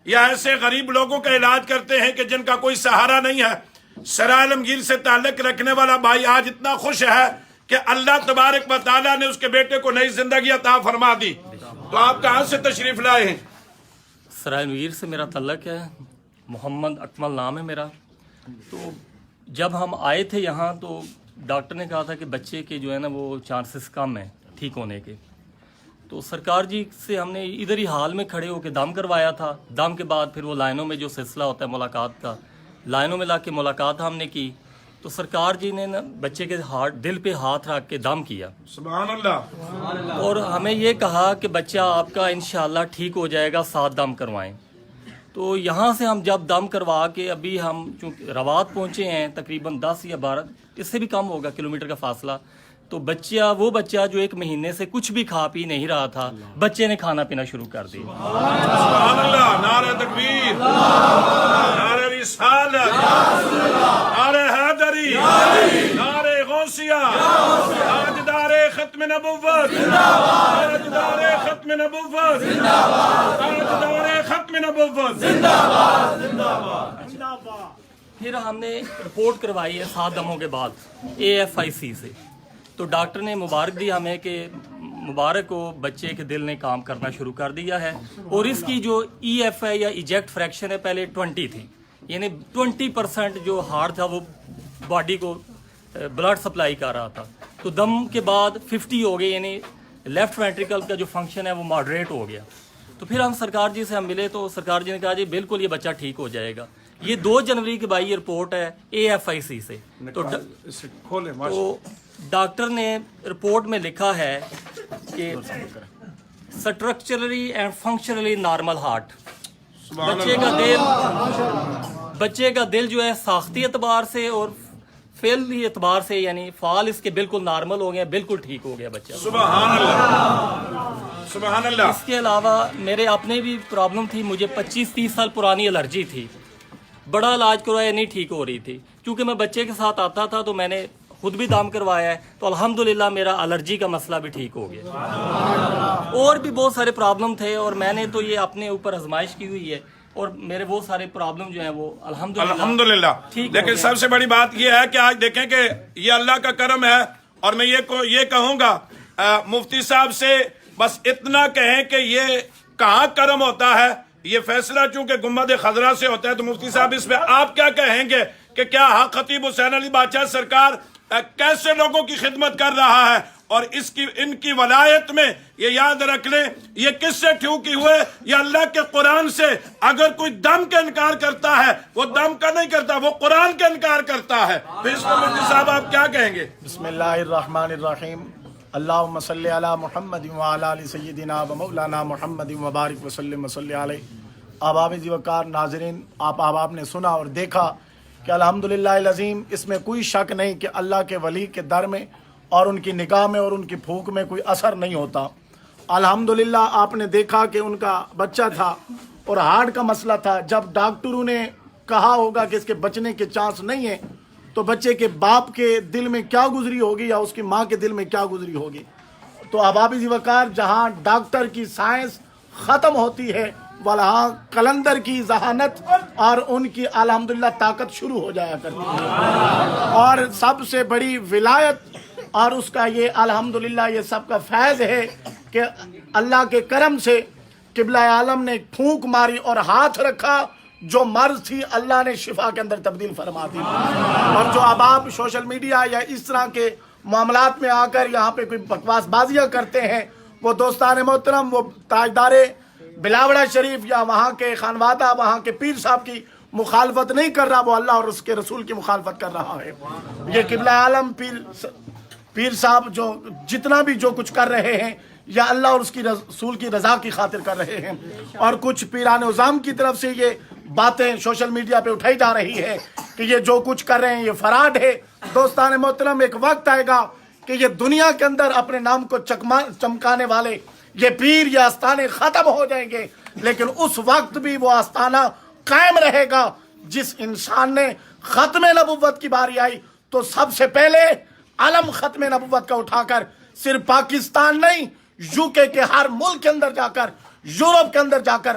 یا ایسے غریب لوگوں کا علاج کرتے ہیں کہ جن کا کوئی سہارا نہیں ہے۔ سرائے عالمگیر سے تعلق رکھنے والا بھائی آج اتنا خوش ہے کہ اللہ تبارک و تعالیٰ نے اس کے بیٹے کو نئی زندگی عطا فرما دی۔ تو آپ کہاں سے تشریف لائے ہیں؟ سرائے عالمگیر سے میرا تعلق ہے، محمد اکمل نام ہے میرا۔ تو جب ہم آئے تھے یہاں تو ڈاکٹر نے کہا تھا کہ بچے کے جو ہے نا وہ چانسز کم ہیں ٹھیک ہونے کے۔ تو سرکار جی سے ہم نے ادھر ہی حال میں کھڑے ہو کے دم کروایا تھا۔ دم کے بعد پھر وہ لائنوں میں جو سلسلہ ہوتا ہے ملاقات کا، لائنوں میں لا کے ملاقات ہم نے کی تو سرکار جی نے نا بچے کے دل پہ ہاتھ رکھ کے دم کیا، سبحان اللہ، اور ہمیں یہ کہا کہ بچہ آپ کا انشاءاللہ ٹھیک ہو جائے گا، 7 دم کروائیں۔ تو یہاں سے ہم جب دم کروا کے ابھی ہم چونکہ روات پہنچے ہیں تقریباً 10 یا 12 اس سے بھی کم ہوگا کلومیٹر کا فاصلہ، تو وہ بچہ جو 1 مہینے سے کچھ بھی کھا پی نہیں رہا تھا، بچے نے کھانا پینا شروع کر دیا۔ سبحان اللہ، نعرہ تکبیر، نعرہ رسالت، نعرہ حیدری، نعرہ غوثیہ، تاجدار ختم نبوت، تاجدار ختم نبوت، تاجدار ختم نبوت۔ پھر ہم نے رپورٹ کروائی ہے 7 دموں کے بعد AFIC سے، تو ڈاکٹر نے مبارک دی ہمیں کہ مبارک ہو، بچے کے دل نے کام کرنا شروع کر دیا ہے، اور اس کی جو EF ہے یا ایجیکٹ فریکشن ہے پہلے 20 تھی، یعنی 20% جو ہارٹ تھا وہ باڈی کو بلڈ سپلائی کر رہا تھا، تو دم کے بعد 50 ہو گئے، یعنی لیفٹ وینٹریکل کا جو فنکشن ہے وہ ماڈریٹ ہو گیا۔ تو پھر ہم سرکار جی سے ہم ملے تو سرکار جی نے کہا جی بالکل یہ بچہ ٹھیک ہو جائے گا۔ یہ 2 جنوری کے بعد یہ رپورٹ ہے AFIC سے، تو ڈاکٹر نے رپورٹ میں لکھا ہے کہ structurally and functionally normal heart, بچے کا دل جو ہے ساختی اعتبار سے اور فعلی اعتبار سے یعنی فعال اس کے بالکل نارمل ہو گیا، بالکل ٹھیک ہو گیا بچہ۔ سبحان اللہ، سبحان اللہ۔ اس کے علاوہ میرے اپنے بھی پرابلم تھی، مجھے 25-30 سال پرانی الرجی تھی، بڑا علاج کروایا نہیں ٹھیک ہو رہی تھی، کیونکہ میں بچے کے ساتھ آتا تھا تو میں نے خود بھی دم کروایا ہے، تو الحمدللہ میرا الرجی کا مسئلہ بھی ٹھیک ہو گیا۔ اور بھی بہت سارے پرابلم تھے اور میں نے تو یہ اپنے اوپر آزمائش کی ہوئی ہے، اور میرے بہت سارے پرابلم جو ہیں وہ الحمدللہ لیکن سب سے بڑی بات یہ ہے کہ آج دیکھیں کہ یہ اللہ کا کرم ہے، اور میں یہ کہوں گا مفتی صاحب سے بس اتنا کہیں کہ یہ کہاں کرم ہوتا ہے، یہ فیصلہ چونکہ گنبد خضرا سے ہوتا ہے، تو مفتی صاحب اس پہ آپ کیا کہیں گے کہ کیا خطیب حسین علی بادشاہ سرکار کیسے لوگوں کی خدمت کر رہا ہے، اور ان کی ولایت میں یہ یاد رکھ لیں یہ کس سے ٹھوکی ہوئے، یہ اللہ کے قرآن سے۔ اگر کوئی دم کا انکار کرتا ہے وہ دم کا نہیں کرتا، وہ قرآن کا انکار کرتا ہے، تو اس کو مفتی صاحب آپ کیا کہیں گے؟ بسم اللہ الرحمن الرحیم، اللہم صلی علی محمد وعلی آل سیدنا و مولانا محمد وبارک وسلم وصلی علیہ۔ احباب ذی وقار ناظرین، آپ احباب نے سنا اور دیکھا کہ الحمدللہ العظیم اس میں کوئی شک نہیں کہ اللہ کے ولی کے در میں اور ان کی نگاہ میں اور ان کی پھونک میں کوئی اثر نہیں ہوتا۔ الحمدللہ آپ نے دیکھا کہ ان کا بچہ تھا اور ہارٹ کا مسئلہ تھا، جب ڈاکٹروں نے کہا ہوگا کہ اس کے بچنے کے چانس نہیں ہیں تو بچے کے باپ کے دل میں کیا گزری ہوگی یا اس کی ماں کے دل میں کیا گزری ہوگی۔ تو احباب ذی وقار جہاں ڈاکٹر کی سائنس ختم ہوتی ہے وہاں قلندر کی ذہانت اور ان کی الحمدللہ طاقت شروع ہو جایا کرتی ہے، اور سب سے بڑی ولایت اور اس کا یہ الحمدللہ یہ سب کا فیض ہے کہ اللہ کے کرم سے قبلہ عالم نے پھونک ماری اور ہاتھ رکھا، جو مرض تھی اللہ نے شفا کے اندر تبدیل فرما دی۔ اور جو احباب سوشل میڈیا یا اس طرح کے معاملات میں آ کر یہاں پہ کوئی بکواس بازیاں کرتے ہیں، وہ دوستان محترم، وہ تاجدار بلاوڑا شریف یا وہاں کے خانوادہ وہاں کے پیر صاحب کی مخالفت نہیں کر رہا، وہ اللہ اور اس کے رسول کی مخالفت کر رہا ہے۔ یہ قبلہ عالم پیر صاحب جو جتنا بھی جو کچھ کر رہے ہیں یا اللہ اور اس کی رسول کی رضا کی خاطر کر رہے ہیں، اور کچھ پیران عظام کی طرف سے یہ باتیں سوشل میڈیا پہ اٹھائی جا رہی ہے کہ یہ جو کچھ کر رہے ہیں یہ فراڈ ہے۔ دوستان محترم، ایک وقت آئے گا کہ یہ دنیا کے اندر اپنے نام کو چمکانے والے یہ پیر یا آستانے ختم ہو جائیں گے، لیکن اس وقت بھی وہ آستانہ قائم رہے گا۔ جس انسان نے ختم نبوت کی باری آئی تو سب سے پہلے علم ختم نبوت کا اٹھا کر صرف پاکستان نہیں، UK کے ہر ملک کے اندر جا کر، یورپ کے اندر جا کر